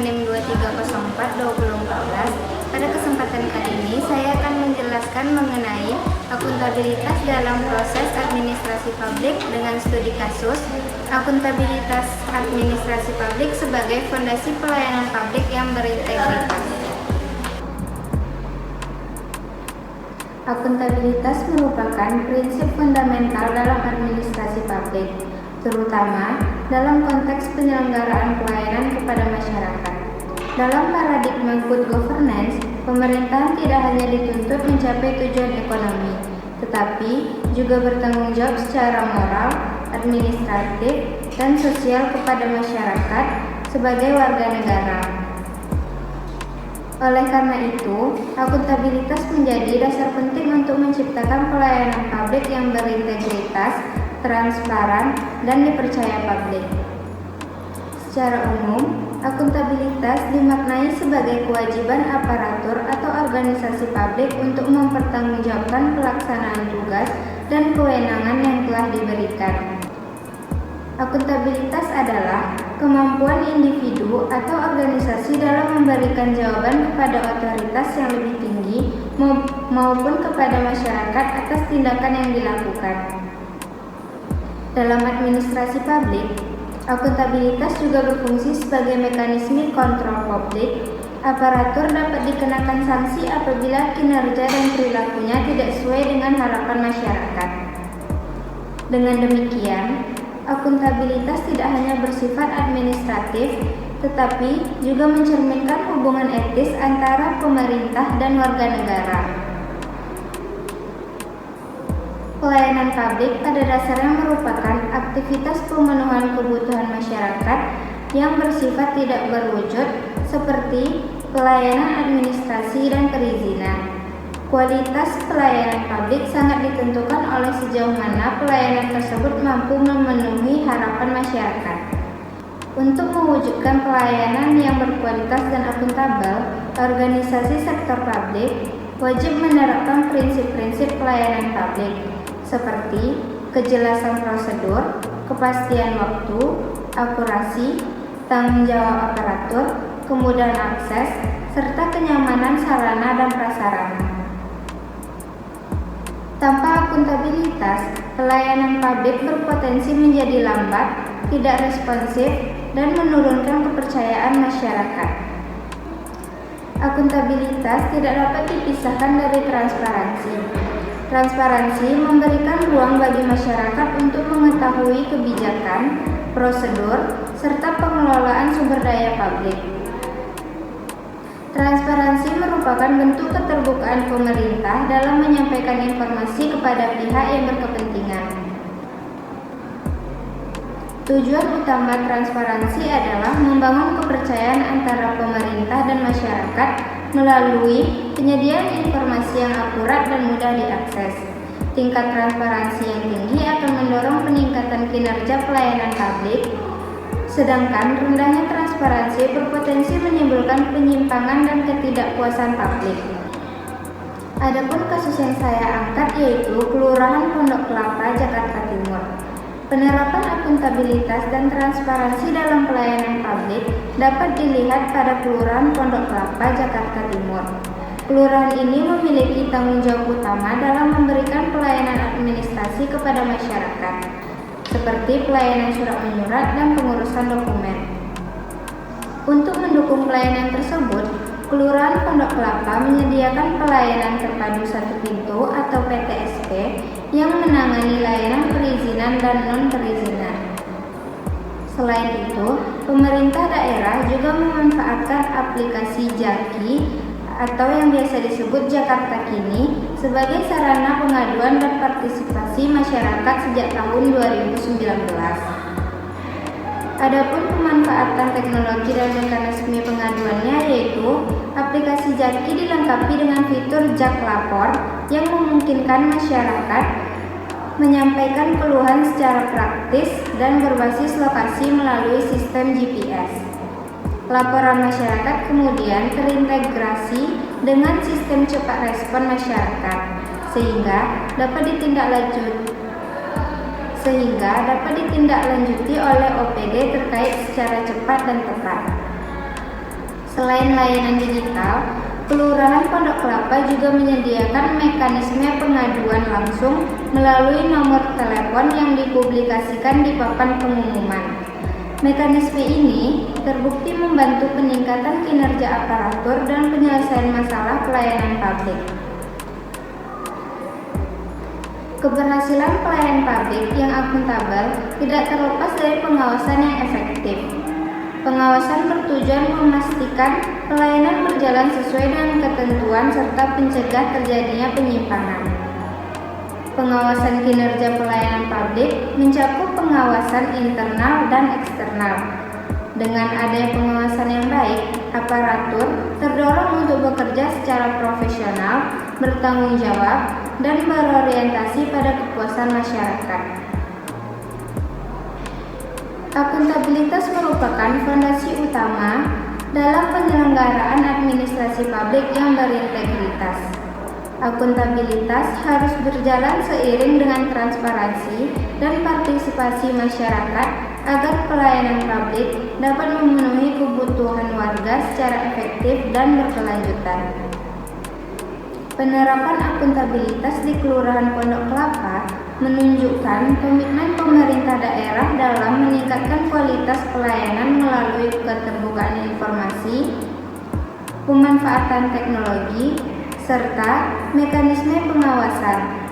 NIM 2304/2014. Pada kesempatan kali ini, saya akan menjelaskan mengenai akuntabilitas dalam proses administrasi publik dengan studi kasus akuntabilitas administrasi publik sebagai fondasi pelayanan publik yang berintegritas. Akuntabilitas merupakan prinsip fundamental dalam administrasi publik, terutama dalam konteks penyelenggaraan pelayanan kepada masyarakat. Dalam paradigma good governance, pemerintahan tidak hanya dituntut mencapai tujuan ekonomi, tetapi juga bertanggung jawab secara moral, administratif, dan sosial kepada masyarakat sebagai warga negara. Oleh karena itu, akuntabilitas menjadi dasar penting untuk menciptakan pelayanan publik yang berintegritas, transparan, dan dipercaya publik. Secara umum, akuntabilitas dimaknai sebagai kewajiban aparatur atau organisasi publik untuk mempertanggungjawabkan pelaksanaan tugas dan kewenangan yang telah diberikan. Akuntabilitas adalah kemampuan individu atau organisasi dalam memberikan jawaban kepada otoritas yang lebih tinggi maupun kepada masyarakat atas tindakan yang dilakukan. Dalam administrasi publik, akuntabilitas juga berfungsi sebagai mekanisme kontrol publik. Aparatur dapat dikenakan sanksi apabila kinerja dan perilakunya tidak sesuai dengan harapan masyarakat. Dengan demikian, akuntabilitas tidak hanya bersifat administratif, tetapi juga mencerminkan hubungan etis antara pemerintah dan warga negara. Pelayanan publik pada dasarnya merupakan aktivitas pemenuhan kebutuhan masyarakat yang bersifat tidak berwujud, seperti pelayanan administrasi dan perizinan. Kualitas pelayanan publik sangat ditentukan oleh sejauh mana pelayanan tersebut mampu memenuhi harapan masyarakat. Untuk mewujudkan pelayanan yang berkualitas dan akuntabel, organisasi sektor publik wajib menerapkan prinsip-prinsip pelayanan publik, seperti kejelasan prosedur, kepastian waktu, akurasi, tanggung jawab aparatur, kemudahan akses, serta kenyamanan sarana dan prasarana. Tanpa akuntabilitas, pelayanan publik berpotensi menjadi lambat, tidak responsif, dan menurunkan kepercayaan masyarakat. Akuntabilitas tidak dapat dipisahkan dari transparansi. Transparansi memberikan ruang bagi masyarakat untuk mengetahui kebijakan, prosedur, serta pengelolaan sumber daya publik. Transparansi merupakan bentuk keterbukaan pemerintah dalam menyampaikan informasi kepada pihak yang berkepentingan. Tujuan utama transparansi adalah membangun kepercayaan antara pemerintah dan masyarakat melalui penyediaan informasi yang akurat dan mudah diakses. Tingkat transparansi yang tinggi akan mendorong peningkatan kinerja pelayanan publik, sedangkan rendahnya transparansi berpotensi menimbulkan penyimpangan dan ketidakpuasan publik. Adapun kasus yang saya angkat yaitu Kelurahan Pondok Kelapa, Jakarta Timur. Penerapan akuntabilitas dan transparansi dalam pelayanan publik dapat dilihat pada Kelurahan Pondok Kelapa, Jakarta Timur. Kelurahan ini memiliki tanggung jawab utama dalam memberikan pelayanan administrasi kepada masyarakat, seperti pelayanan surat menyurat dan pengurusan dokumen. Untuk mendukung pelayanan tersebut, Kelurahan Pondok Kelapa menyediakan pelayanan terpadu satu pintu atau PTSP yang menangani layanan perizinan dan non-perizinan. Selain itu, pemerintah daerah juga memanfaatkan aplikasi Jaki atau yang biasa disebut Jakarta Kini sebagai sarana pengaduan dan partisipasi masyarakat sejak tahun 2019. Adapun pemanfaatan teknologi dan mekanisme pengaduannya yaitu aplikasi Jaki dilengkapi dengan fitur Jak Lapor yang memungkinkan masyarakat menyampaikan keluhan secara praktis dan berbasis lokasi melalui sistem GPS. Laporan masyarakat kemudian terintegrasi dengan sistem cepat respon masyarakat sehingga dapat ditindaklanjuti oleh OPD terkait secara cepat dan tepat. Selain layanan digital, Kelurahan Pondok Kelapa juga menyediakan mekanisme pengaduan langsung melalui nomor telepon yang dipublikasikan di papan pengumuman. Mekanisme ini terbukti membantu peningkatan kinerja aparatur dan penyelesaian masalah pelayanan publik. Keberhasilan pelayanan publik yang akuntabel tidak terlepas dari pengawasan yang efektif. Pengawasan bertujuan memastikan pelayanan berjalan sesuai dengan ketentuan serta mencegah terjadinya penyimpangan. Pengawasan kinerja pelayanan publik mencakup pengawasan internal dan eksternal. Dengan adanya pengawasan yang baik, aparatur terdorong untuk bekerja secara profesional, bertanggung jawab, dan berorientasi pada kepuasan masyarakat. Akuntabilitas merupakan fondasi utama dalam penyelenggaraan administrasi publik yang berintegritas. Akuntabilitas harus berjalan seiring dengan transparansi dan partisipasi masyarakat agar pelayanan publik dapat memenuhi kebutuhan warga secara efektif dan berkelanjutan. Penerapan akuntabilitas di Kelurahan Pondok Kelapa menunjukkan komitmen pemerintah daerah dalam meningkatkan kualitas pelayanan melalui keterbukaan informasi, pemanfaatan teknologi, serta mekanisme pengawasan.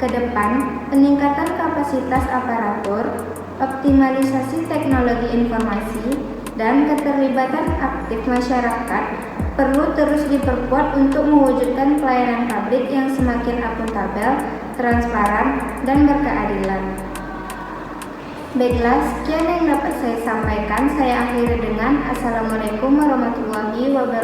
Kedepan, peningkatan kapasitas aparatur, optimalisasi teknologi informasi, dan keterlibatan aktif masyarakat perlu terus diperkuat untuk mewujudkan pelayanan publik yang semakin akuntabel, transparan, dan berkeadilan. Baiklah, sekian yang dapat saya sampaikan. Saya akhiri dengan Assalamualaikum warahmatullahi wabarakatuh.